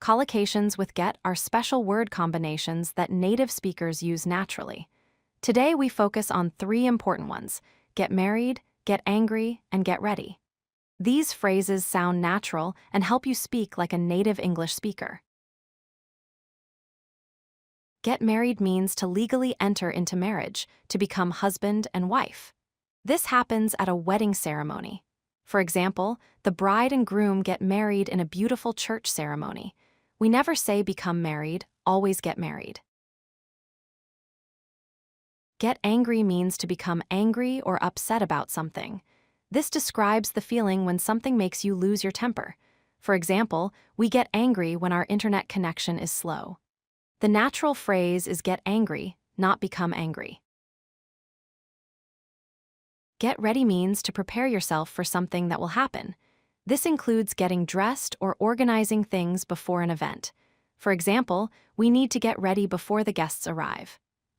Collocations with get are special word combinations that native speakers use naturally. Today we focus on three important ones: get married, get angry, and get ready. These phrases sound natural and help you speak like a native English speaker. Get married means to legally enter into marriage, to become husband and wife. This happens at a wedding ceremony. For example, the bride and groom get married in a beautiful church ceremony. We never say become married, always get married. Get angry means to become angry or upset about something. This describes the feeling when something makes you lose your temper. For example, we get angry when our internet connection is slow. The natural phrase is get angry, not become angry. Get ready means to prepare yourself for something that will happen. This includes getting dressed or organizing things before an event. For example, we need to get ready before the guests arrive.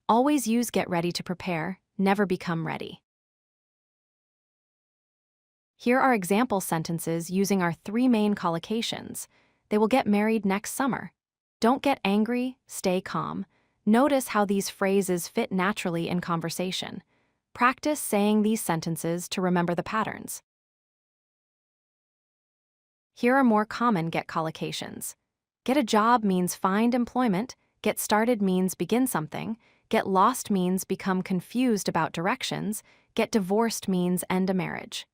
Always use get ready to prepare, never become ready. Here are example sentences using our three main collocations. They will get married next summer. Don't get angry, stay calm. Notice how these phrases fit naturally in conversation. Practice saying these sentences to remember the patterns. Here are more common get collocations. Get a job means find employment, get started means begin something, get lost means become confused about directions, get divorced means end a marriage.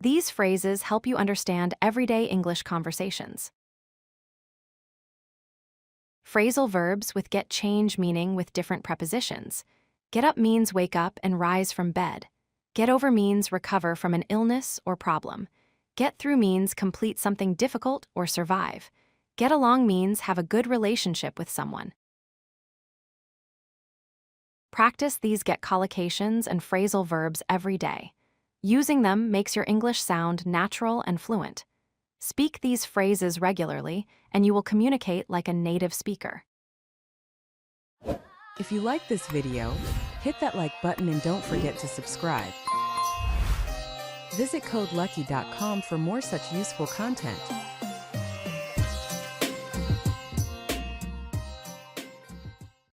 These phrases help you understand everyday English conversations. Phrasal verbs with get change meaning with different prepositions. Get up means wake up and rise from bed. Get over means recover from an illness or problem. Get through means complete something difficult or survive. Get along means have a good relationship with someone. Practice these get collocations and phrasal verbs every day. Using them makes your English sound natural and fluent. Speak these phrases regularly, and you will communicate like a native speaker. If you like this video, hit that like button and don't forget to subscribe. Visit codelucky.com for more such useful content.